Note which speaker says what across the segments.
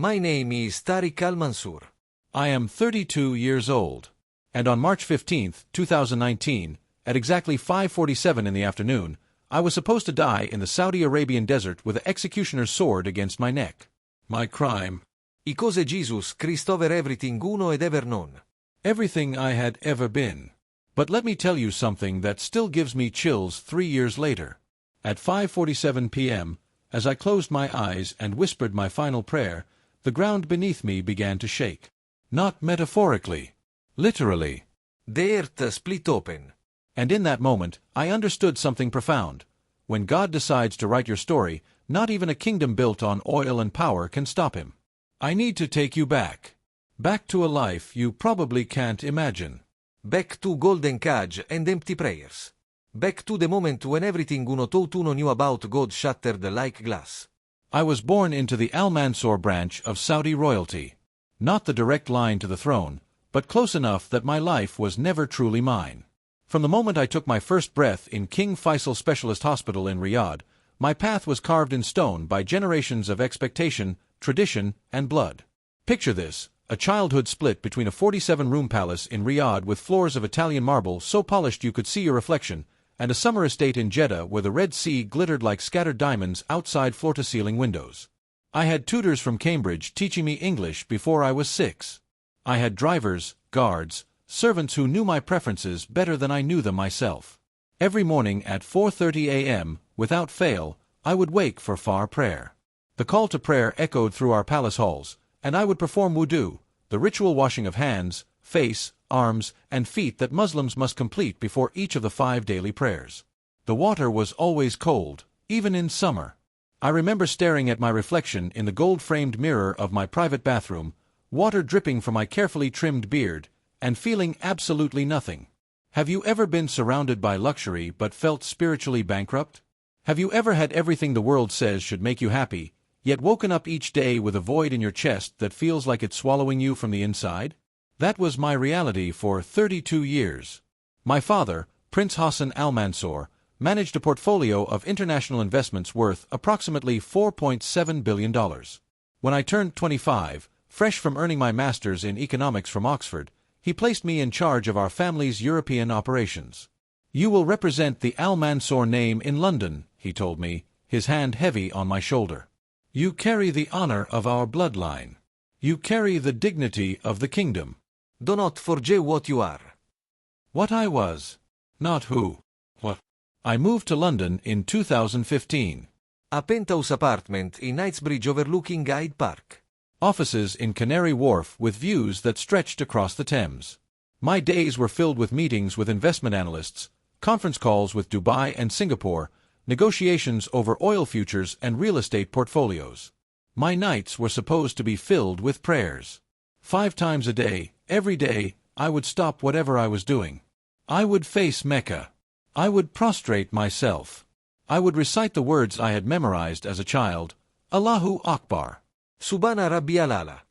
Speaker 1: My name is Tariq Al-Mansour.
Speaker 2: I am 32 years old. And on March 15, 2019, at exactly 5:47 in the afternoon, I was supposed to die in the Saudi Arabian desert with an executioner's sword against my neck. My crime.
Speaker 1: I cose Jesus Christ over everything uno ed ever known.
Speaker 2: Everything I had ever been. But let me tell you something that still gives me chills 3 years later. At 5:47 p.m., as I closed my eyes and whispered my final prayer, the ground beneath me began to shake. Not metaphorically. Literally.
Speaker 1: The earth split open.
Speaker 2: And in that moment, I understood something profound. When God decides to write your story, not even a kingdom built on oil and power can stop him. I need to take you back. Back to a life you probably can't imagine.
Speaker 1: Back to golden cage and empty prayers. Back to the moment when everything uno thought uno knew about God shattered like glass.
Speaker 2: I was born into the Al-Mansour branch of Saudi royalty. Not the direct line to the throne, but close enough that my life was never truly mine. From the moment I took my first breath in King Faisal Specialist Hospital in Riyadh, my path was carved in stone by generations of expectation, tradition, and blood. Picture this, a childhood split between a 47-room palace in Riyadh with floors of Italian marble so polished you could see your reflection, and a summer estate in Jeddah where the Red Sea glittered like scattered diamonds outside floor-to-ceiling windows. I had tutors from Cambridge teaching me English before I was 6. I had drivers, guards, servants who knew my preferences better than I knew them myself. Every morning at 4:30 a.m., without fail, I would wake for far prayer. The call to prayer echoed through our palace halls, and I would perform wudu, the ritual washing of hands, face, arms, and feet that Muslims must complete before each of the 5 daily prayers. The water was always cold, even in summer. I remember staring at my reflection in the gold-framed mirror of my private bathroom, water dripping from my carefully trimmed beard, and feeling absolutely nothing. Have you ever been surrounded by luxury but felt spiritually bankrupt? Have you ever had everything the world says should make you happy, yet woken up each day with a void in your chest that feels like it's swallowing you from the inside? That was my reality for 32 years. My father, Prince Hassan Al-Mansour, managed a portfolio of international investments worth approximately $4.7 billion. When I turned 25, fresh from earning my master's in economics from Oxford, he placed me in charge of our family's European operations. "You will represent the Al-Mansour name in London," he told me, his hand heavy on my shoulder. "You carry the honor of our bloodline. You carry the dignity of the kingdom.
Speaker 1: Do not forget what you are."
Speaker 2: What I was. Not who. What. I moved to London in 2015.
Speaker 1: A penthouse apartment in Knightsbridge overlooking Hyde Park.
Speaker 2: Offices in Canary Wharf with views that stretched across the Thames. My days were filled with meetings with investment analysts, conference calls with Dubai and Singapore, negotiations over oil futures and real estate portfolios. My nights were supposed to be filled with prayers. 5 times a day, every day, I would stop whatever I was doing. I would face Mecca. I would prostrate myself. I would recite the words I had memorized as a child, Allahu Akbar.
Speaker 1: Subhana Rabbi Al-Ala.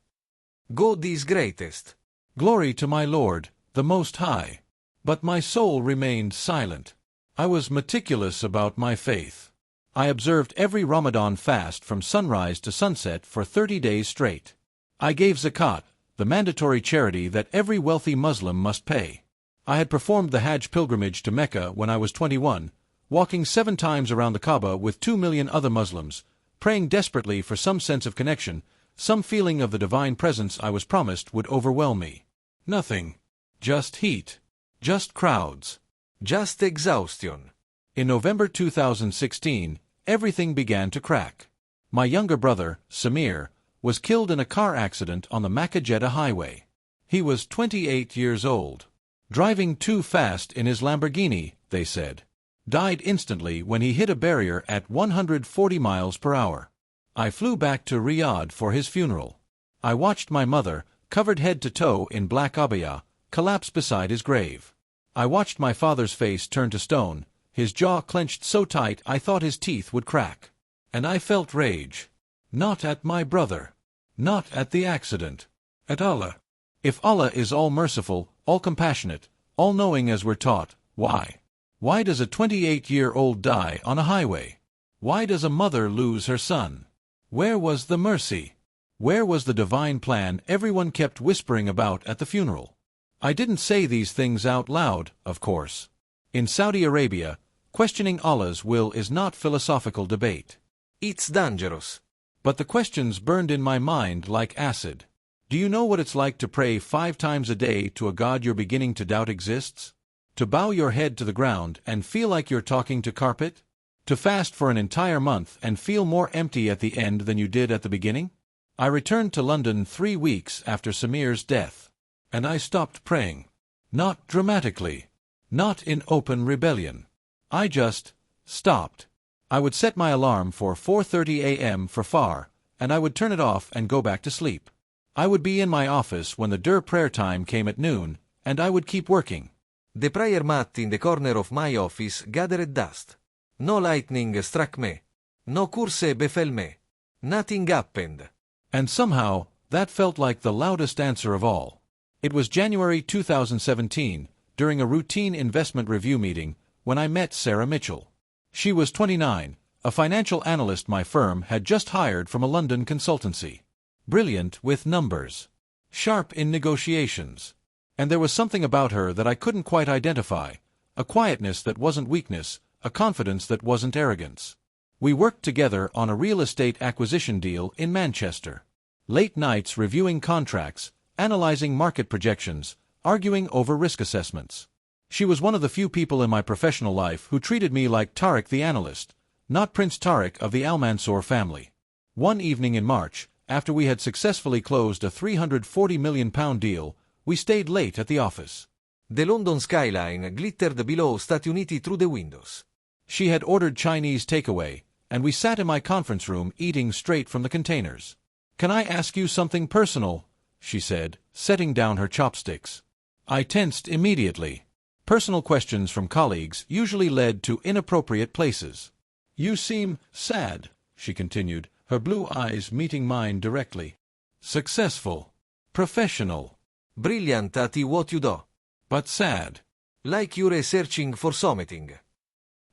Speaker 1: God is greatest.
Speaker 2: Glory to my Lord, the Most High. But my soul remained silent. I was meticulous about my faith. I observed every Ramadan fast from sunrise to sunset for 30 days straight. I gave zakat, the mandatory charity that every wealthy Muslim must pay. I had performed the Hajj pilgrimage to Mecca when I was 21, walking 7 times around the Kaaba with 2 million other Muslims, praying desperately for some sense of connection, some feeling of the divine presence I was promised would overwhelm me. Nothing. Just heat. Just crowds.
Speaker 1: Just exhaustion.
Speaker 2: In November 2016, everything began to crack. My younger brother, Samir, was killed in a car accident on the Makkah-Jeddah highway. He was 28 years old. Driving too fast in his Lamborghini, they said. Died instantly when he hit a barrier at 140 miles per hour. I flew back to Riyadh for his funeral. I watched my mother, covered head to toe in black abaya, collapse beside his grave. I watched my father's face turn to stone, his jaw clenched so tight I thought his teeth would crack. And I felt rage. Not at my brother. Not at the accident. At Allah. If Allah is all-merciful, all-compassionate, all-knowing as we're taught, why? Why does a 28-year-old die on a highway? Why does a mother lose her son? Where was the mercy? Where was the divine plan everyone kept whispering about at the funeral? I didn't say these things out loud, of course. In Saudi Arabia, questioning Allah's will is not philosophical debate.
Speaker 1: It's dangerous.
Speaker 2: But the questions burned in my mind like acid. Do you know what it's like to pray 5 times a day to a God you're beginning to doubt exists? To bow your head to the ground and feel like you're talking to carpet? To fast for an entire month and feel more empty at the end than you did at the beginning? I returned to London 3 weeks after Samir's death. And I stopped praying. Not dramatically. Not in open rebellion. I just stopped. I would set my alarm for 4:30 a.m. for Fajr, and I would turn it off and go back to sleep. I would be in my office when the Dur prayer time came at noon, and I would keep working.
Speaker 1: The prayer mat in the corner of my office gathered dust. No lightning struck me. No curse befell me. Nothing happened.
Speaker 2: And somehow, that felt like the loudest answer of all. It was January 2017, during a routine investment review meeting, when I met Sarah Mitchell. She was 29, a financial analyst my firm had just hired from a London consultancy. Brilliant with numbers. Sharp in negotiations. And there was something about her that I couldn't quite identify, a quietness that wasn't weakness, a confidence that wasn't arrogance. We worked together on a real estate acquisition deal in Manchester. Late nights reviewing contracts, analyzing market projections, arguing over risk assessments. She was one of the few people in my professional life who treated me like Tariq the analyst, not Prince Tariq of the Al Mansour family. One evening in March, after we had successfully closed a £340 million deal, we stayed late at the office.
Speaker 1: The London skyline glittered below Stati Uniti through the windows.
Speaker 2: She had ordered Chinese takeaway, and we sat in my conference room eating straight from the containers. "Can I ask you something personal?" she said, setting down her chopsticks. I tensed immediately. Personal questions from colleagues usually led to inappropriate places. "You seem sad," she continued, her blue eyes meeting mine directly. "Successful. Professional.
Speaker 1: Brilliant at what you do.
Speaker 2: But sad.
Speaker 1: Like you're searching for something."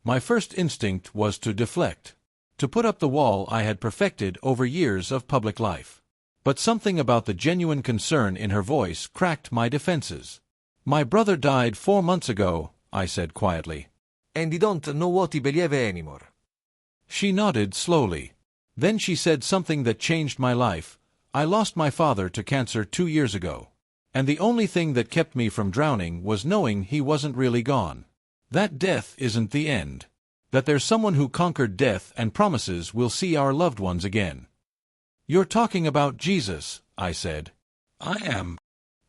Speaker 2: My first instinct was to deflect. To put up the wall I had perfected over years of public life. But something about the genuine concern in her voice cracked my defenses. "My brother died 4 months ago," I said quietly.
Speaker 1: "And you don't know what he believe anymore."
Speaker 2: She nodded slowly. Then she said something that changed my life. "I lost my father to cancer 2 years ago. And the only thing that kept me from drowning was knowing he wasn't really gone. That death isn't the end. That there's someone who conquered death and promises we'll see our loved ones again." "You're talking about Jesus," I said. "I am."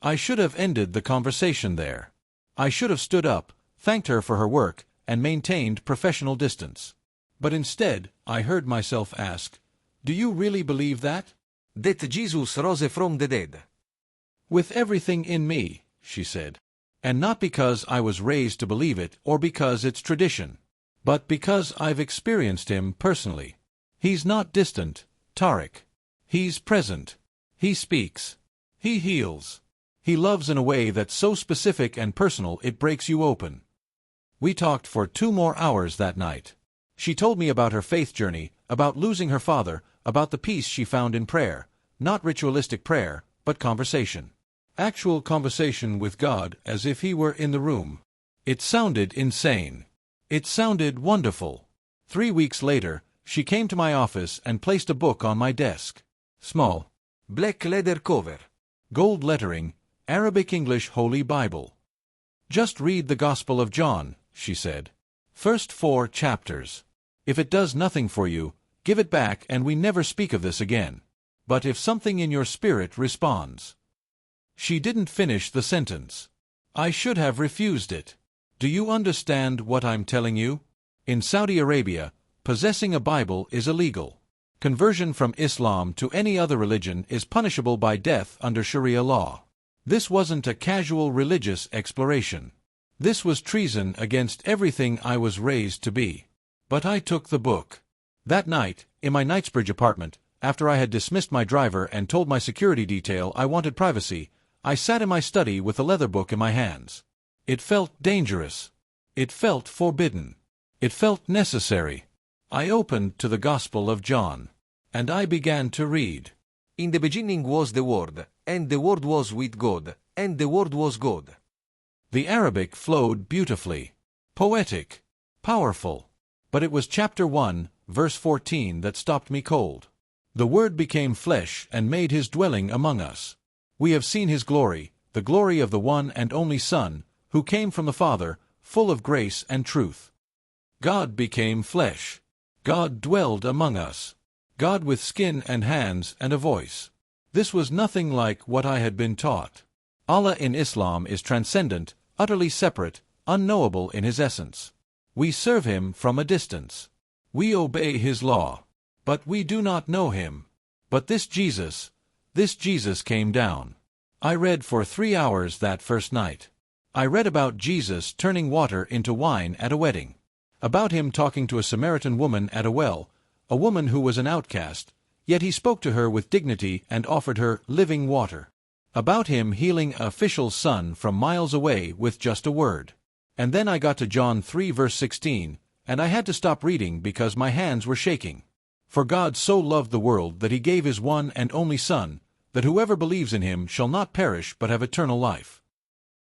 Speaker 2: I should have ended the conversation there. I should have stood up, thanked her for her work, and maintained professional distance. But instead, I heard myself ask, "Do you really believe that?"
Speaker 1: "That Jesus rose from the dead."
Speaker 2: "With everything in me," she said. "And not because I was raised to believe it or because it's tradition. But because I've experienced him personally. He's not distant, Tariq. He's present. He speaks. He heals. He loves in a way that's so specific and personal it breaks you open." We talked for 2 more hours that night. She told me about her faith journey, about losing her father, about the peace she found in prayer, not ritualistic prayer, but conversation. Actual conversation with God as if he were in the room. It sounded insane. It sounded wonderful. 3 weeks later, she came to my office and placed a book on my desk. Small.
Speaker 1: Black leather cover.
Speaker 2: Gold lettering, Arabic-English Holy Bible. "Just read the Gospel of John," she said. "First 4 chapters. If it does nothing for you, give it back and we never speak of this again. But if something in your spirit responds." She didn't finish the sentence. I should have refused it. "Do you understand what I'm telling you? In Saudi Arabia, possessing a Bible is illegal. Conversion from Islam to any other religion is punishable by death under Sharia law. This wasn't a casual religious exploration. This was treason against everything I was raised to be. But I took the book. That night, in my Knightsbridge apartment, after I had dismissed my driver and told my security detail I wanted privacy, I sat in my study with the leather book in my hands. It felt dangerous. It felt forbidden. It felt necessary. I opened to the Gospel of John. And I began to read.
Speaker 1: In the beginning was the Word, and the Word was with God, and the Word was God.
Speaker 2: The Arabic flowed beautifully, poetic, powerful. But it was chapter 1, verse 14 that stopped me cold. The Word became flesh and made his dwelling among us. We have seen his glory, the glory of the one and only Son, who came from the Father, full of grace and truth. God became flesh. God dwelled among us. God with skin and hands and a voice. This was nothing like what I had been taught. Allah in Islam is transcendent, utterly separate, unknowable in his essence. We serve him from a distance. We obey his law. But we do not know him. But this Jesus came down. I read for 3 hours that first night. I read about Jesus turning water into wine at a wedding. About him talking to a Samaritan woman at a well, a woman who was an outcast, yet he spoke to her with dignity and offered her living water. About him healing an official's son from miles away with just a word. And then I got to John 3 verse 16, and I had to stop reading because my hands were shaking. For God so loved the world that he gave his one and only Son, that whoever believes in him shall not perish but have eternal life.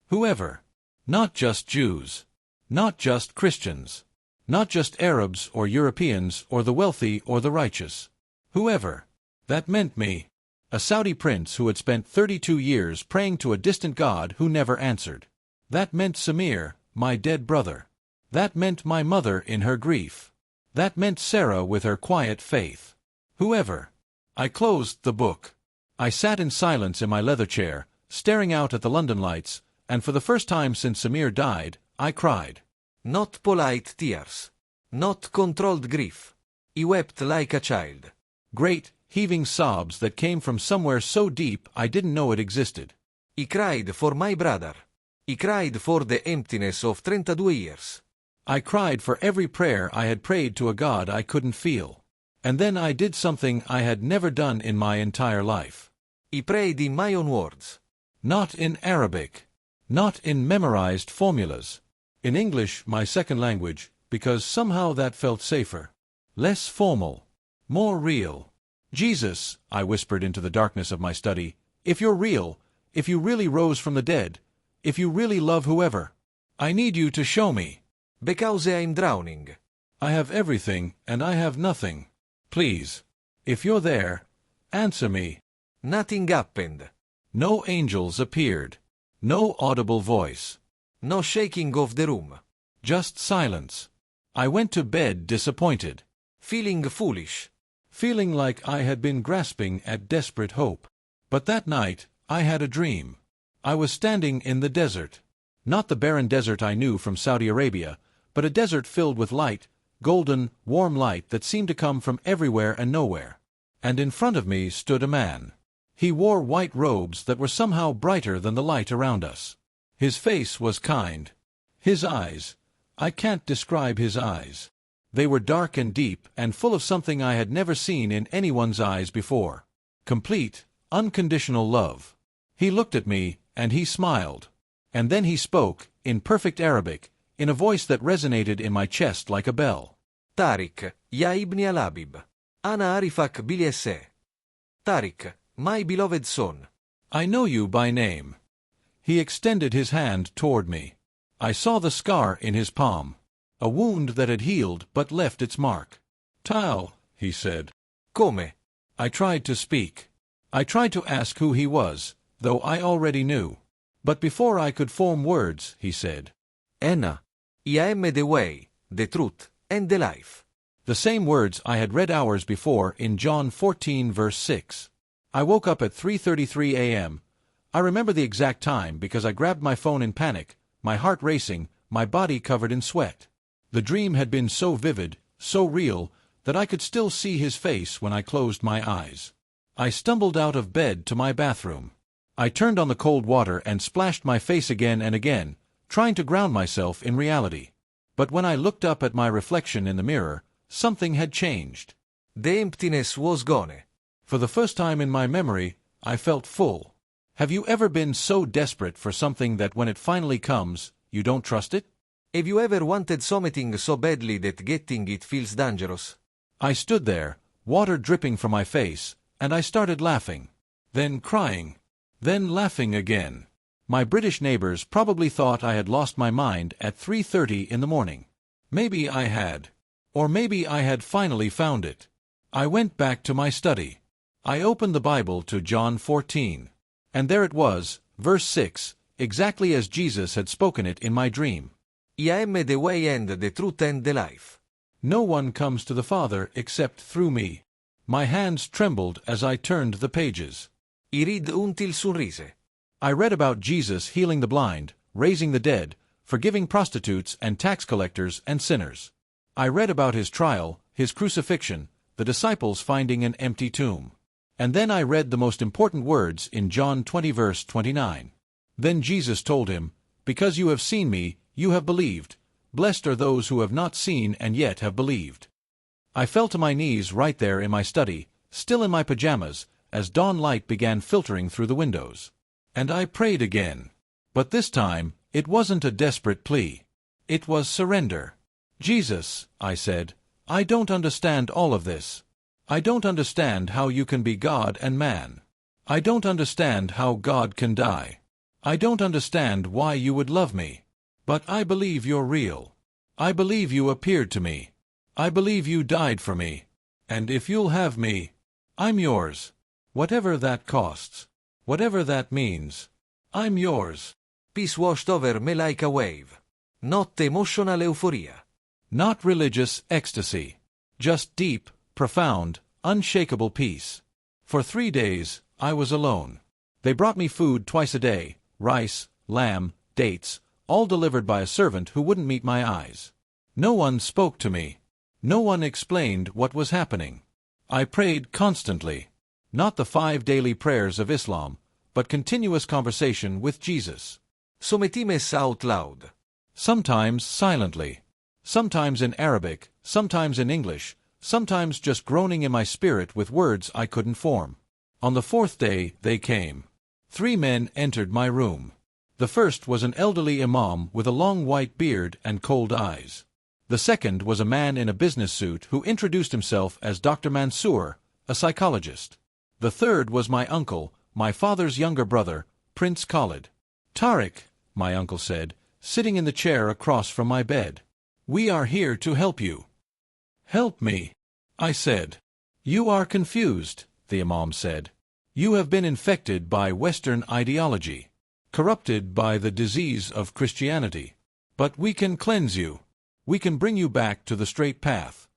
Speaker 2: Whoever. Not just Jews. Not just Christians. Not just Arabs or Europeans or the wealthy or the righteous. Whoever. That meant me. A Saudi prince who had spent 32 years praying to a distant God who never answered. That meant Samir, my dead brother. That meant my mother in her grief. That meant Sarah with her quiet faith. Whoever. I closed the book. I sat in silence in my leather chair, staring out at the London lights, and for the first time since Samir died, I cried.
Speaker 1: Not polite tears. Not controlled grief. He wept like a child.
Speaker 2: Great, heaving sobs that came from somewhere so deep I didn't know it existed.
Speaker 1: He cried for my brother. He cried for the emptiness of 32 years.
Speaker 2: I cried for every prayer I had prayed to a God I couldn't feel. And then I did something I had never done in my entire life.
Speaker 1: He prayed in my own words.
Speaker 2: Not in Arabic. Not in memorized formulas. In English, my second language, because somehow that felt safer. Less formal. More real. Jesus, I whispered into the darkness of my study, if you're real, if you really rose from the dead, if you really love whoever, I need you to show me.
Speaker 1: Because I'm drowning.
Speaker 2: I have everything and I have nothing. Please. If you're there, answer me.
Speaker 1: Nothing happened.
Speaker 2: No angels appeared. No audible voice.
Speaker 1: No shaking of the room.
Speaker 2: Just silence. I went to bed disappointed.
Speaker 1: Feeling foolish.
Speaker 2: Feeling like I had been grasping at desperate hope. But that night, I had a dream. I was standing in the desert. Not the barren desert I knew from Saudi Arabia, but a desert filled with light, golden, warm light that seemed to come from everywhere and nowhere. And in front of me stood a man. He wore white robes that were somehow brighter than the light around us. His face was kind. His eyes, I can't describe his eyes. They were dark and deep and full of something I had never seen in anyone's eyes before. Complete, unconditional love. He looked at me, and he smiled. And then he spoke, in perfect Arabic, in a voice that resonated in my chest like a bell.
Speaker 1: Tariq, ya ibn al-Habib. Ana arifak bil yaseh. Tariq, my beloved son.
Speaker 2: I know you by name. He extended his hand toward me. I saw the scar in his palm. A wound that had healed but left its mark. Tal, he said.
Speaker 1: Come?
Speaker 2: I tried to speak. I tried to ask who he was, though I already knew. But before I could form words, he said.
Speaker 1: Ana. I am the way, the truth, and the life.
Speaker 2: The same words I had read hours before in John 14 verse 6. I woke up at 3:33 a.m. I remember the exact time because I grabbed my phone in panic, my heart racing, my body covered in sweat. The dream had been so vivid, so real, that I could still see his face when I closed my eyes. I stumbled out of bed to my bathroom. I turned on the cold water and splashed my face again and again, trying to ground myself in reality. But when I looked up at my reflection in the mirror, something had changed.
Speaker 1: The emptiness was gone.
Speaker 2: For the first time in my memory, I felt full. Have you ever been so desperate for something that when it finally comes, you don't trust it?
Speaker 1: Have you ever wanted something so badly that getting it feels dangerous?
Speaker 2: I stood there, water dripping from my face, and I started laughing. Then crying. Then laughing again. My British neighbors probably thought I had lost my mind at 3:30 in the morning. Maybe I had. Or maybe I had finally found it. I went back to my study. I opened the Bible to John 14. And there it was, verse 6, exactly as Jesus had spoken it in my dream.
Speaker 1: I am the way and the truth and the life.
Speaker 2: No one comes to the Father except through me. My hands trembled as I turned the pages.
Speaker 1: I rid until sorrise.
Speaker 2: I read about Jesus healing the blind, raising the dead, forgiving prostitutes and tax collectors and sinners. I read about his trial, his crucifixion, the disciples finding an empty tomb. And then I read the most important words in John 20 verse 29. Then Jesus told him, "Because you have seen me, you have believed. Blessed are those who have not seen and yet have believed." I fell to my knees right there in my study, still in my pajamas, as dawn light began filtering through the windows. And I prayed again. But this time, it wasn't a desperate plea. It was surrender. "Jesus," I said, "I don't understand all of this. I don't understand how you can be God and man. I don't understand how God can die. I don't understand why you would love me. But I believe you're real. I believe you appeared to me. I believe you died for me. And if you'll have me, I'm yours. Whatever that costs. Whatever that means. I'm yours."
Speaker 1: Peace washed over me like a wave. Not emotional euphoria.
Speaker 2: Not religious ecstasy. Just deep, profound, unshakable peace. For 3 days, I was alone. They brought me food twice a day, rice, lamb, dates, all delivered by a servant who wouldn't meet my eyes. No one spoke to me. No one explained what was happening. I prayed constantly. Not the 5 daily prayers of Islam, but continuous conversation with Jesus.
Speaker 1: Sometimes out loud.
Speaker 2: Sometimes silently. Sometimes in Arabic, sometimes in English, sometimes just groaning in my spirit with words I couldn't form. On the 4th day, they came. 3 men entered my room. The first was an elderly imam with a long white beard and cold eyes. The second was a man in a business suit who introduced himself as Dr. Mansour, a psychologist. The third was my uncle, my father's younger brother, Prince Khalid. "Tariq," my uncle said, sitting in the chair across from my bed. "We are here to help you." "Help me," I said. "You are confused," the imam said. "You have been infected by Western ideology, corrupted by the disease of Christianity. But we can cleanse you. We can bring you back to the straight path."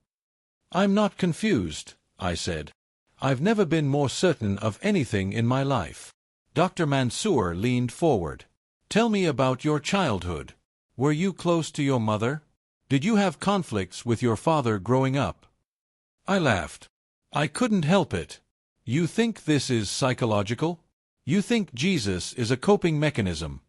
Speaker 2: "I'm not confused," I said. "I've never been more certain of anything in my life." Dr. Mansour leaned forward. "Tell me about your childhood. Were you close to your mother? Did you have conflicts with your father growing up?" I laughed. "I couldn't help it. You think this is psychological? You think Jesus is a coping mechanism?"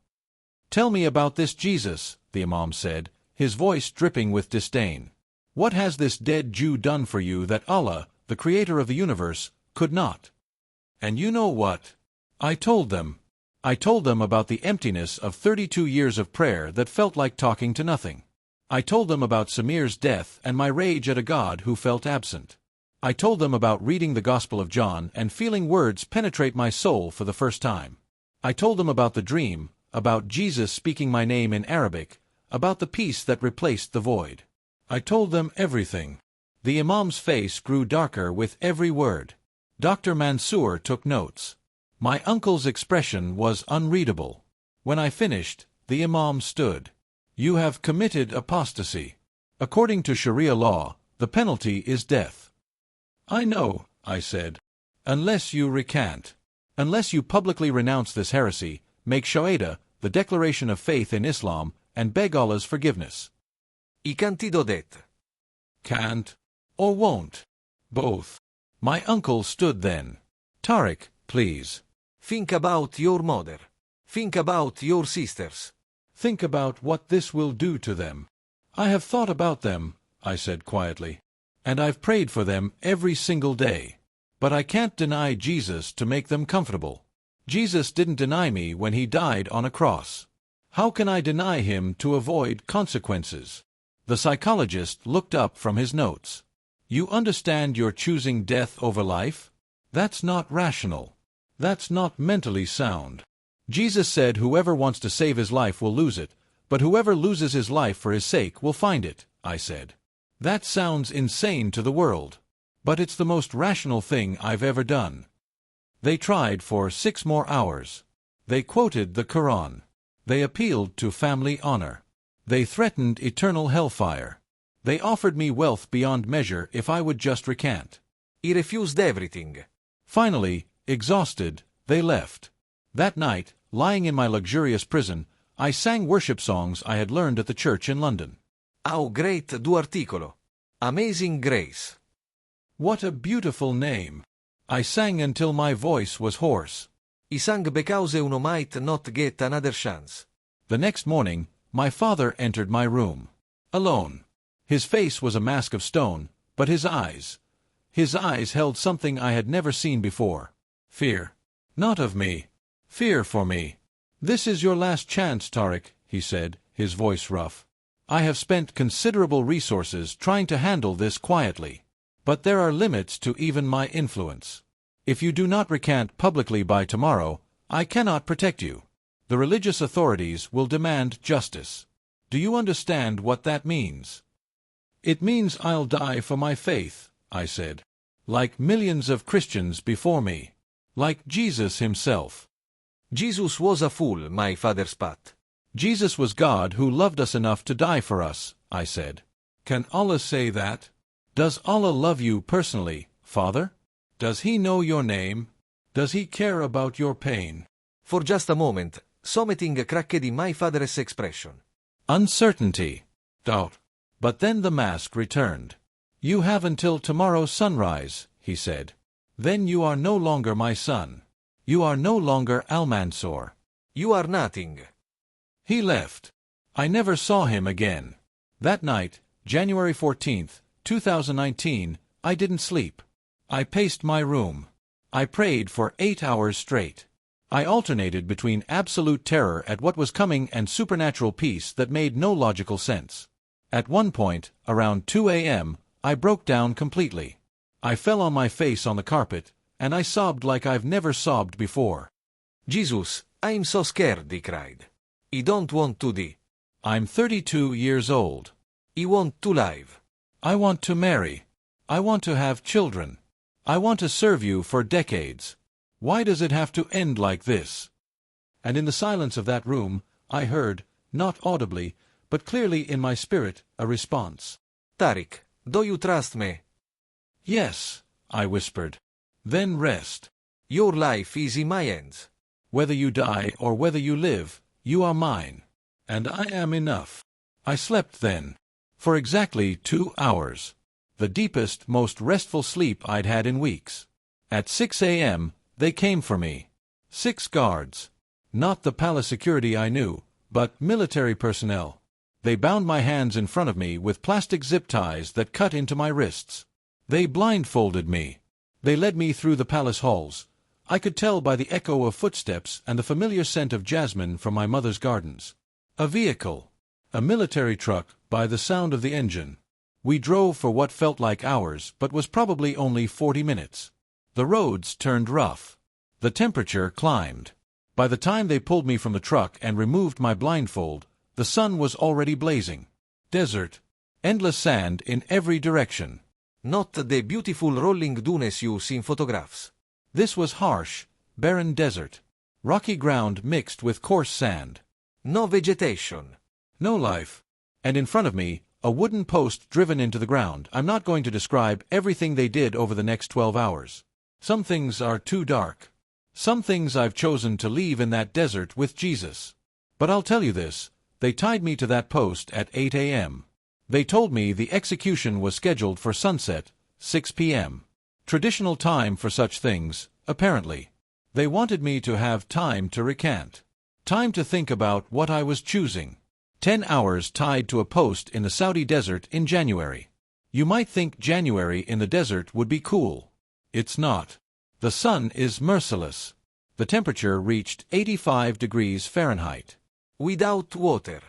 Speaker 2: "Tell me about this Jesus," the imam said, his voice dripping with disdain. "What has this dead Jew done for you that Allah, the creator of the universe, could not?" And you know what? I told them. I told them about the emptiness of 32 years of prayer that felt like talking to nothing. I told them about Samir's death and my rage at a God who felt absent. I told them about reading the Gospel of John and feeling words penetrate my soul for the first time. I told them about the dream, about Jesus speaking my name in Arabic, about the peace that replaced the void. I told them everything. The imam's face grew darker with every word. Dr. Mansour took notes. My uncle's expression was unreadable. When I finished, the imam stood. "You have committed apostasy. According to Sharia law, the penalty is death." "I know," I said. "Unless you recant. Unless you publicly renounce this heresy, make Shahada, the declaration of faith in Islam, and beg Allah's forgiveness."
Speaker 1: I can't do that.
Speaker 2: "Can't. Or won't. Both." My uncle stood then. "Tariq, please.
Speaker 1: Think about your mother. Think about your sisters.
Speaker 2: Think about what this will do to them." "I have thought about them," I said quietly. "And I've prayed for them every single day. But I can't deny Jesus to make them comfortable. Jesus didn't deny me when he died on a cross. How can I deny him to avoid consequences?" The psychologist looked up from his notes. "You understand you're choosing death over life? That's not rational. That's not mentally sound. Jesus said whoever wants to save his life will lose it, but whoever loses his life for his sake will find it, I said. That sounds insane to the world. But it's the most rational thing I've ever done. They tried for 6 more hours. They quoted the Quran. They appealed to family honor. They threatened eternal hellfire. They offered me wealth beyond measure if I would just recant.
Speaker 1: He refused everything.
Speaker 2: Finally, exhausted, they left. That night, lying in my luxurious prison, I sang worship songs I had learned at the church in London.
Speaker 1: How great du articolo. Amazing Grace.
Speaker 2: What a beautiful name. I sang until my voice was hoarse.
Speaker 1: He sang because uno might not get another chance.
Speaker 2: The next morning, my father entered my room. Alone. His face was a mask of stone, but his eyes held something I had never seen before. Fear. Not of me. Fear for me. This is your last chance, Tariq, he said, his voice rough. I have spent considerable resources trying to handle this quietly. But there are limits to even my influence. If you do not recant publicly by tomorrow, I cannot protect you. The religious authorities will demand justice. Do you understand what that means? It means I'll die for my faith, I said. Like millions of Christians before me. Like Jesus himself.
Speaker 1: Jesus was a fool, my father spat.
Speaker 2: Jesus was God who loved us enough to die for us, I said. Can Allah say that? Does Allah love you personally, Father? Does He know your name? Does He care about your pain?
Speaker 1: For just a moment, something cracked in my father's expression.
Speaker 2: Uncertainty. Doubt. But then the mask returned. You have until tomorrow's sunrise, he said. Then you are no longer my son. You are no longer Al-Mansur.
Speaker 1: You are nothing.
Speaker 2: He left. I never saw him again. That night, January 14th, 2019, I didn't sleep. I paced my room. I prayed for 8 hours straight. I alternated between absolute terror at what was coming and supernatural peace that made no logical sense. At one point, around 2 a.m., I broke down completely. I fell on my face on the carpet, and I sobbed like I've never sobbed before.
Speaker 1: Jesus, I'm so scared, he cried. I don't want to die.
Speaker 2: I'm 32 years old.
Speaker 1: I want to live.
Speaker 2: I want to marry. I want to have children. I want to serve you for decades. Why does it have to end like this? And in the silence of that room, I heard, not audibly, but clearly in my spirit, a response.
Speaker 1: Tariq, do you trust me?
Speaker 2: Yes, I whispered. Then rest.
Speaker 1: Your life is in my hands.
Speaker 2: Whether you die or whether you live, you are mine. And I am enough. I slept then. For exactly 2 hours. The deepest, most restful sleep I'd had in weeks. At 6 a.m., they came for me. 6 guards. Not the palace security I knew, but military personnel. They bound my hands in front of me with plastic zip ties that cut into my wrists. They blindfolded me. They led me through the palace halls. I could tell by the echo of footsteps and the familiar scent of jasmine from my mother's gardens. A vehicle. A military truck, by the sound of the engine. We drove for what felt like hours, but was probably only 40 minutes. The roads turned rough. The temperature climbed. By the time they pulled me from the truck and removed my blindfold, the sun was already blazing. Desert. Endless sand in every direction.
Speaker 1: Not the beautiful rolling dunes you see in photographs.
Speaker 2: This was harsh, barren desert. Rocky ground mixed with coarse sand.
Speaker 1: No vegetation.
Speaker 2: No life. And in front of me, a wooden post driven into the ground. I'm not going to describe everything they did over the next 12 hours. Some things are too dark. Some things I've chosen to leave in that desert with Jesus. But I'll tell you this, they tied me to that post at 8 a.m. They told me the execution was scheduled for sunset, 6 p.m. Traditional time for such things, apparently. They wanted me to have time to recant. Time to think about what I was choosing. 10 hours tied to a post in the Saudi desert in January. You might think January in the desert would be cool. It's not. The sun is merciless. The temperature reached 85 degrees Fahrenheit.
Speaker 1: Without water.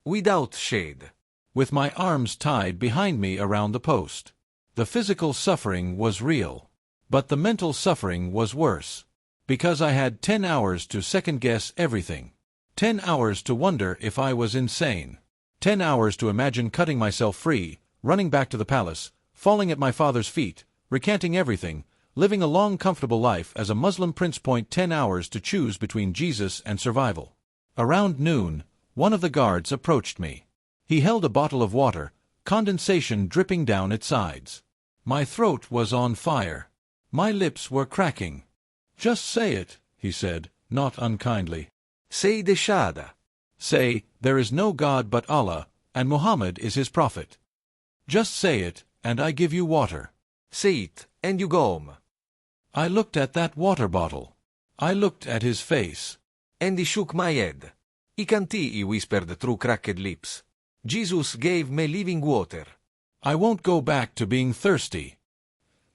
Speaker 1: Without shade.
Speaker 2: With my arms tied behind me around the post. The physical suffering was real. But the mental suffering was worse. Because I had 10 hours to second-guess everything. 10 hours to wonder if I was insane. 10 hours to imagine cutting myself free, running back to the palace, falling at my father's feet, recanting everything, living a long comfortable life as a Muslim prince. 10 hours to choose between Jesus and survival. Around noon, one of the guards approached me. He held a bottle of water, condensation dripping down its sides. My throat was on fire. My lips were cracking. "Just say it," he said, not unkindly.
Speaker 1: Say the Shahada.
Speaker 2: Say, there is no God but Allah, and Muhammad is his prophet. Just say it, and I give you water.
Speaker 1: Say it, and you go home.
Speaker 2: I looked at that water bottle. I looked at his face.
Speaker 1: And he shook my head. "I can't," he whispered through cracked lips. "Jesus gave me living water."
Speaker 2: I won't go back to being thirsty.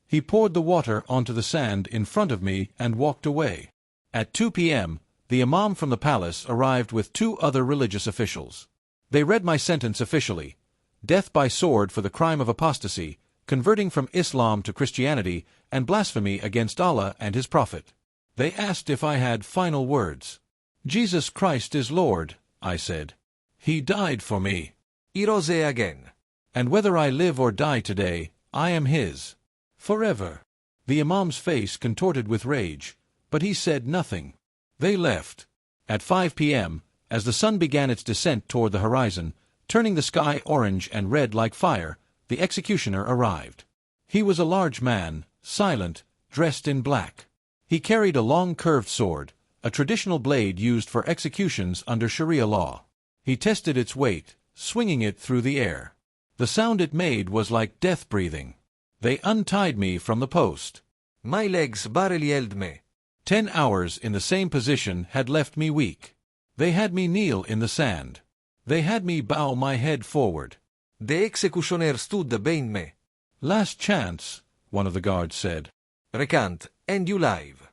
Speaker 2: He poured the water onto the sand in front of me and walked away. At 2 p.m., the Imam from the palace arrived with 2 other religious officials. They read my sentence officially: death by sword for the crime of apostasy, converting from Islam to Christianity, and blasphemy against Allah and His Prophet. They asked if I had final words. "Jesus Christ is Lord," I said. "He died for me.
Speaker 1: He rose again.
Speaker 2: And whether I live or die today, I am His. Forever." The Imam's face contorted with rage, but he said nothing. They left. At 5 p.m., as the sun began its descent toward the horizon, turning the sky orange and red like fire, the executioner arrived. He was a large man, silent, dressed in black. He carried a long curved sword, a traditional blade used for executions under Sharia law. He tested its weight, swinging it through the air. The sound it made was like death breathing. They untied me from the post.
Speaker 1: My legs barely held me.
Speaker 2: 10 hours in the same position had left me weak. They had me kneel in the sand. They had me bow my head forward.
Speaker 1: The executioner stood behind me.
Speaker 2: "Last chance," one of the guards said.
Speaker 1: "Recant, and you live."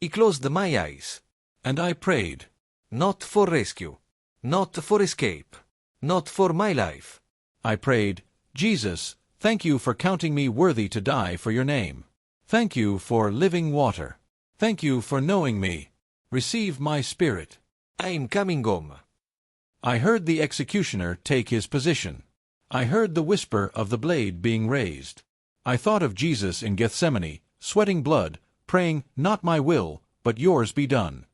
Speaker 1: He closed my eyes.
Speaker 2: And I prayed.
Speaker 1: Not for rescue. Not for escape. Not for my life.
Speaker 2: I prayed, "Jesus, thank you for counting me worthy to die for your name. Thank you for living water. Thank you for knowing me. Receive my spirit."
Speaker 1: I'm coming home.
Speaker 2: I heard the executioner take his position. I heard the whisper of the blade being raised. I thought of Jesus in Gethsemane, sweating blood, praying, "Not my will, but yours be done."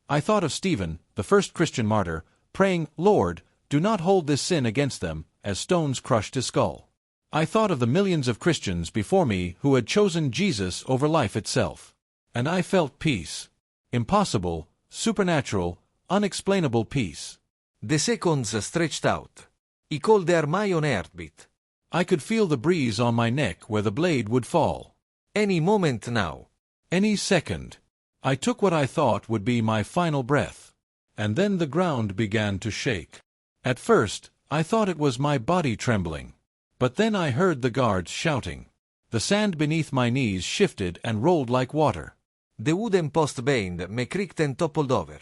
Speaker 2: I thought of Stephen, the first Christian martyr, praying, "Lord, do not hold this sin against them," as stones crushed his skull. I thought of the millions of Christians before me who had chosen Jesus over life itself. And I felt peace. Impossible, supernatural, unexplainable peace.
Speaker 1: The seconds stretched out. He called their my own heartbeat.
Speaker 2: I could feel the breeze on my neck where the blade would fall.
Speaker 1: Any moment now.
Speaker 2: Any second. I took what I thought would be my final breath. And then the ground began to shake. At first, I thought it was my body trembling. But then I heard the guards shouting. The sand beneath my knees shifted and rolled like water.
Speaker 1: The wooden post behind me creaked and toppled over.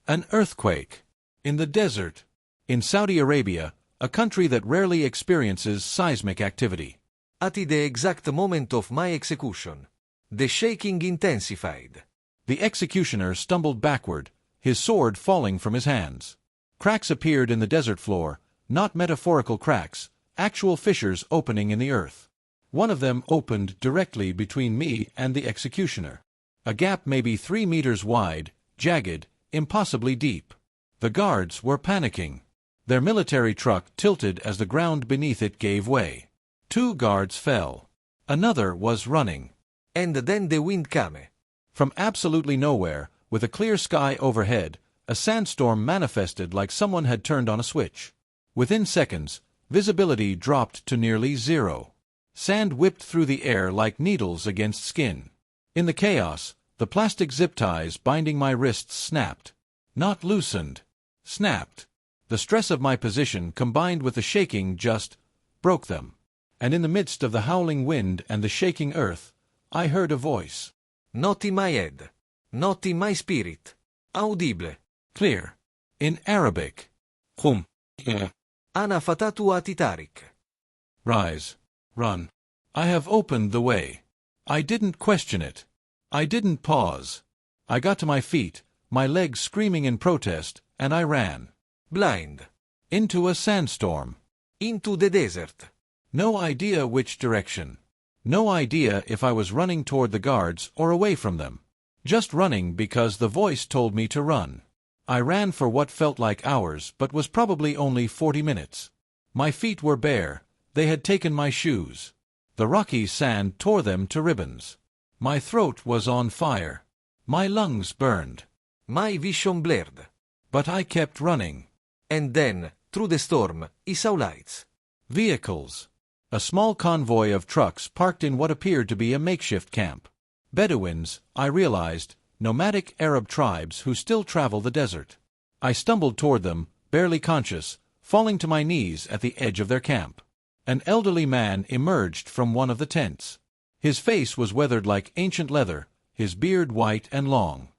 Speaker 2: An earthquake. In the desert. In Saudi Arabia, a country that rarely experiences seismic activity.
Speaker 1: At the exact moment of my execution, the shaking intensified.
Speaker 2: The executioner stumbled backward, his sword falling from his hands. Cracks appeared in the desert floor, not metaphorical cracks, actual fissures opening in the earth. One of them opened directly between me and the executioner. A gap maybe 3 meters wide, jagged, impossibly deep. The guards were panicking. Their military truck tilted as the ground beneath it gave way. 2 guards fell. Another was running.
Speaker 1: And then the wind came.
Speaker 2: From absolutely nowhere, with a clear sky overhead, a sandstorm manifested like someone had turned on a switch. Within seconds, visibility dropped to nearly zero. Sand whipped through the air like needles against skin. In the chaos, the plastic zip ties binding my wrists snapped. Not loosened. Snapped. The stress of my position combined with the shaking just broke them. And in the midst of the howling wind and the shaking earth, I heard a voice.
Speaker 1: Not in my head. Not in my spirit. Audible.
Speaker 2: Clear. In Arabic. Qum.
Speaker 1: Ana fatatu atitarik.
Speaker 2: Rise. Run. I have opened the way. I didn't question it. I didn't pause. I got to my feet, my legs screaming in protest, and I ran.
Speaker 1: Blind.
Speaker 2: Into a sandstorm.
Speaker 1: Into the desert.
Speaker 2: No idea which direction. No idea if I was running toward the guards or away from them. Just running because the voice told me to run. I ran for what felt like hours but was probably only 40 minutes. My feet were bare. They had taken my shoes. The rocky sand tore them to ribbons. My throat was on fire. My lungs burned.
Speaker 1: My vision blurred.
Speaker 2: But I kept running.
Speaker 1: And then, through the storm, I saw lights.
Speaker 2: Vehicles. A small convoy of trucks parked in what appeared to be a makeshift camp. Bedouins, I realized, nomadic Arab tribes who still travel the desert. I stumbled toward them, barely conscious, falling to my knees at the edge of their camp. An elderly man emerged from one of the tents. His face was weathered like ancient leather, his beard white and long.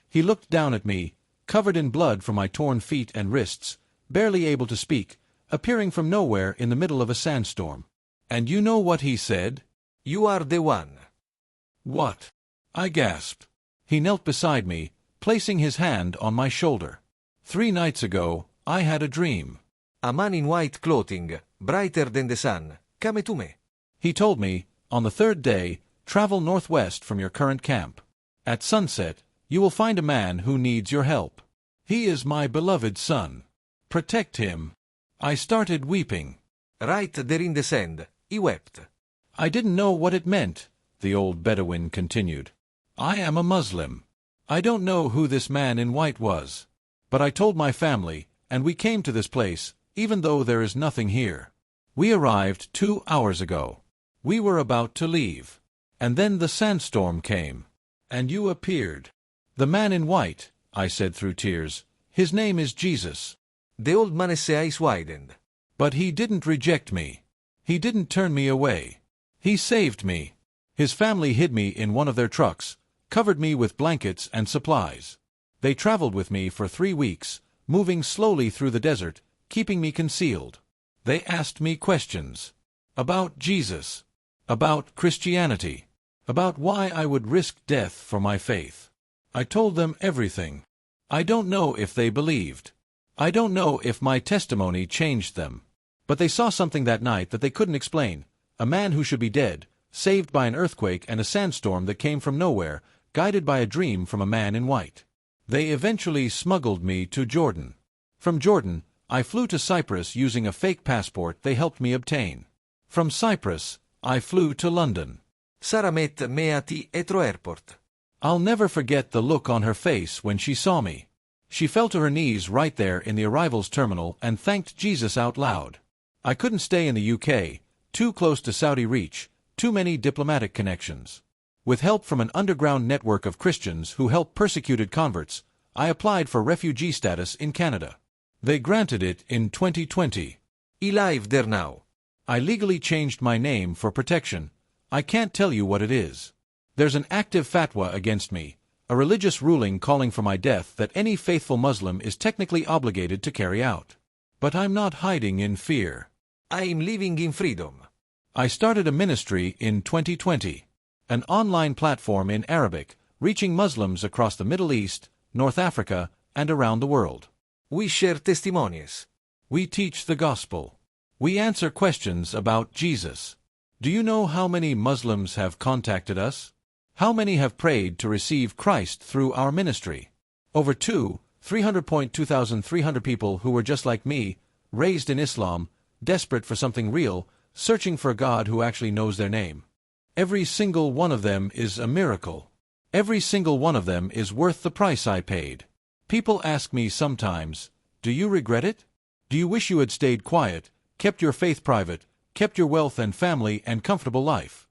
Speaker 2: He looked down at me, covered in blood from my torn feet and wrists, barely able to speak, appearing from nowhere in the middle of a sandstorm. And you know what he said?
Speaker 1: You are the one.
Speaker 2: What? I gasped. He knelt beside me, placing his hand on my shoulder. 3 nights ago, I had a dream.
Speaker 1: A man in white clothing, brighter than the sun, came to me.
Speaker 2: He told me, on the 3rd day, travel northwest from your current camp. At sunset, you will find a man who needs your help. He is my beloved son. Protect him. I started weeping.
Speaker 1: Right there in the sand, he wept.
Speaker 2: I didn't know what it meant, the old Bedouin continued. I am a Muslim. I don't know who this man in white was. But I told my family, and we came to this place, even though there is nothing here. We arrived 2 hours ago. We were about to leave. And then the sandstorm came. And you appeared. The man in white, I said through tears, his name is Jesus.
Speaker 1: The old man's eyes widened.
Speaker 2: But he didn't reject me. He didn't turn me away. He saved me. His family hid me in one of their trucks, covered me with blankets and supplies. They traveled with me for 3 weeks, moving slowly through the desert, keeping me concealed. They asked me questions. About Jesus. About Christianity. About why I would risk death for my faith. I told them everything. I don't know if they believed. I don't know if my testimony changed them. But they saw something that night that they couldn't explain. A man who should be dead, saved by an earthquake and a sandstorm that came from nowhere, guided by a dream from a man in white. They eventually smuggled me to Jordan. From Jordan, I flew to Cyprus using a fake passport they helped me obtain. From Cyprus, I flew to London.
Speaker 1: Sara met me at Heathrow Airport.
Speaker 2: I'll never forget the look on her face when she saw me. She fell to her knees right there in the arrivals terminal and thanked Jesus out loud. I couldn't stay in the UK, too close to Saudi reach, too many diplomatic connections. With help from an underground network of Christians who help persecuted converts, I applied for refugee status in Canada. They granted it in 2020.
Speaker 1: I live there now.
Speaker 2: I legally changed my name for protection. I can't tell you what it is. There's an active fatwa against me, a religious ruling calling for my death that any faithful Muslim is technically obligated to carry out. But I'm not hiding in fear.
Speaker 1: I'm living in freedom.
Speaker 2: I started a ministry in 2020, an online platform in Arabic, reaching Muslims across the Middle East, North Africa, and around the world.
Speaker 1: We share testimonies.
Speaker 2: We teach the gospel. We answer questions about Jesus. Do you know how many Muslims have contacted us? How many have prayed to receive Christ through our ministry? Over 300,200 people who were just like me, raised in Islam, desperate for something real, searching for a God who actually knows their name. Every single one of them is a miracle. Every single one of them is worth the price I paid. People ask me sometimes, do you regret it? Do you wish you had stayed quiet, kept your faith private, kept your wealth and family and comfortable life?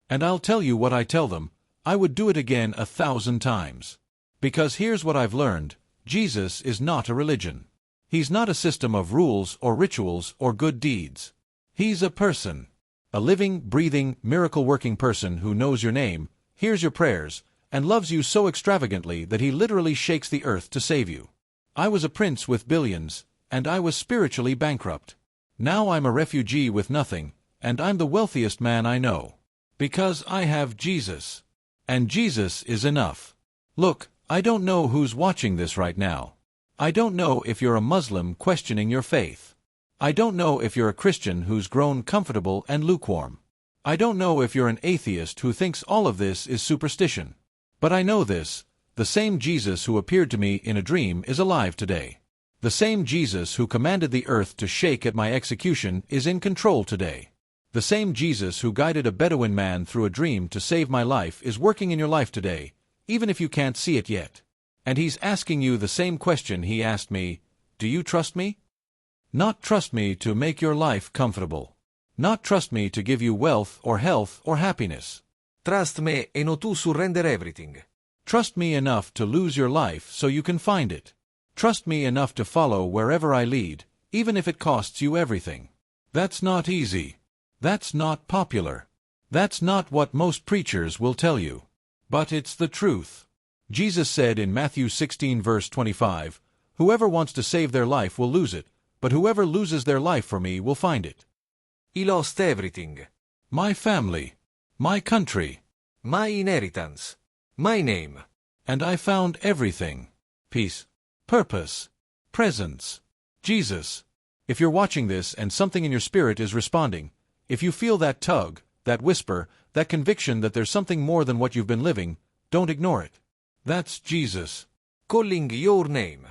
Speaker 2: And I'll tell you what I tell them, I would do it again 1,000 times. Because here's what I've learned, Jesus is not a religion. He's not a system of rules or rituals or good deeds. He's a person. A living, breathing, miracle-working person who knows your name, hears your prayers, and loves you so extravagantly that he literally shakes the earth to save you. I was a prince with billions, and I was spiritually bankrupt. Now I'm a refugee with nothing, and I'm the wealthiest man I know. Because I have Jesus. And Jesus is enough. Look, I don't know who's watching this right now. I don't know if you're a Muslim questioning your faith. I don't know if you're a Christian who's grown comfortable and lukewarm. I don't know if you're an atheist who thinks all of this is superstition. But I know this: the same Jesus who appeared to me in a dream is alive today. The same Jesus who commanded the earth to shake at my execution is in control today. The same Jesus who guided a Bedouin man through a dream to save my life is working in your life today, even if you can't see it yet. And he's asking you the same question he asked me: do you trust me? Not trust me to make your life comfortable. Not trust me to give you wealth or health or happiness.
Speaker 1: Trust me e no tu surrender everything.
Speaker 2: Trust me enough to lose your life so you can find it. Trust me enough to follow wherever I lead, even if it costs you everything. That's not easy. That's not popular. That's not what most preachers will tell you. But it's the truth. Jesus said in Matthew 16 verse 25, "Whoever wants to save their life will lose it, but whoever loses their life for me will find it."
Speaker 1: He lost everything.
Speaker 2: My family. My country.
Speaker 1: My inheritance. My name.
Speaker 2: And I found everything. Peace. Purpose. Presence. Jesus. If you're watching this and something in your spirit is responding, if you feel that tug, that whisper, that conviction that there's something more than what you've been living, don't ignore it. That's Jesus.
Speaker 1: Calling your name.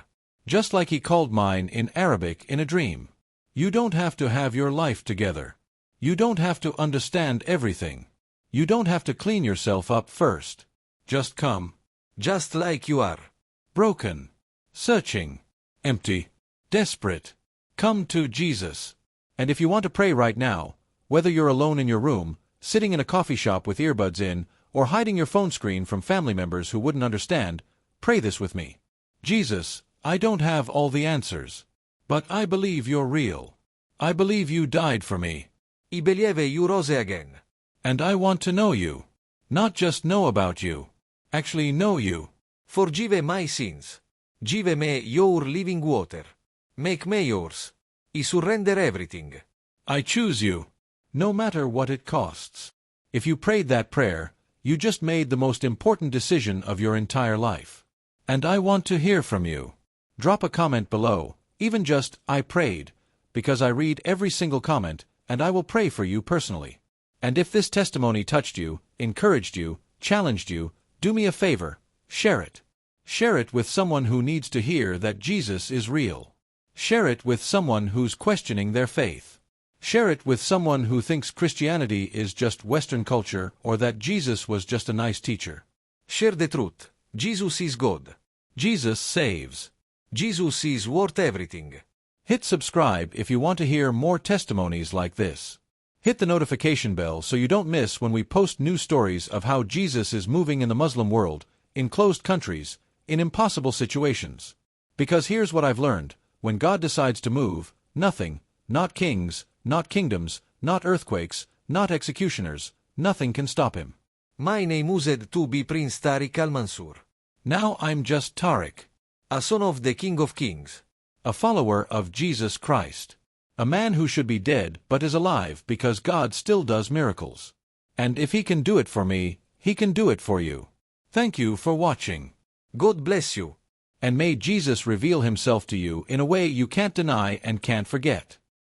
Speaker 2: Just like he called mine in Arabic in a dream. You don't have to have your life together. You don't have to understand everything. You don't have to clean yourself up first. Just come.
Speaker 1: Just like you are.
Speaker 2: Broken. Searching. Empty. Desperate. Come to Jesus. And if you want to pray right now, whether you're alone in your room, sitting in a coffee shop with earbuds in, or hiding your phone screen from family members who wouldn't understand, pray this with me. Jesus, I don't have all the answers. But I believe you're real. I believe you died for me.
Speaker 1: I believe you rose again.
Speaker 2: And I want to know you. Not just know about you. Actually know you.
Speaker 1: Forgive my sins. Give me your living water. Make me yours. I surrender everything.
Speaker 2: I choose you. No matter what it costs. If you prayed that prayer, you just made the most important decision of your entire life. And I want to hear from you. Drop a comment below, even just, "I prayed," because I read every single comment, and I will pray for you personally. And if this testimony touched you, encouraged you, challenged you, do me a favor, share it. Share it with someone who needs to hear that Jesus is real. Share it with someone who's questioning their faith. Share it with someone who thinks Christianity is just Western culture or that Jesus was just a nice teacher.
Speaker 1: Share the truth. Jesus is God.
Speaker 2: Jesus saves.
Speaker 1: Jesus is worth everything.
Speaker 2: Hit subscribe if you want to hear more testimonies like this. Hit the notification bell so you don't miss when we post new stories of how Jesus is moving in the Muslim world, in closed countries, in impossible situations. Because here's what I've learned: when God decides to move, nothing, not kings, not kingdoms, not earthquakes, not executioners, nothing can stop him.
Speaker 1: My name used to be Prince Tariq al-Mansur.
Speaker 2: Now I'm just Tariq,
Speaker 1: A son of the King of Kings.
Speaker 2: a follower of Jesus Christ. A man who should be dead but is alive because God still does miracles. And if he can do it for me, he can do it for you. Thank you for watching.
Speaker 1: God bless you.
Speaker 2: And may Jesus reveal himself to you in a way you can't deny and can't forget.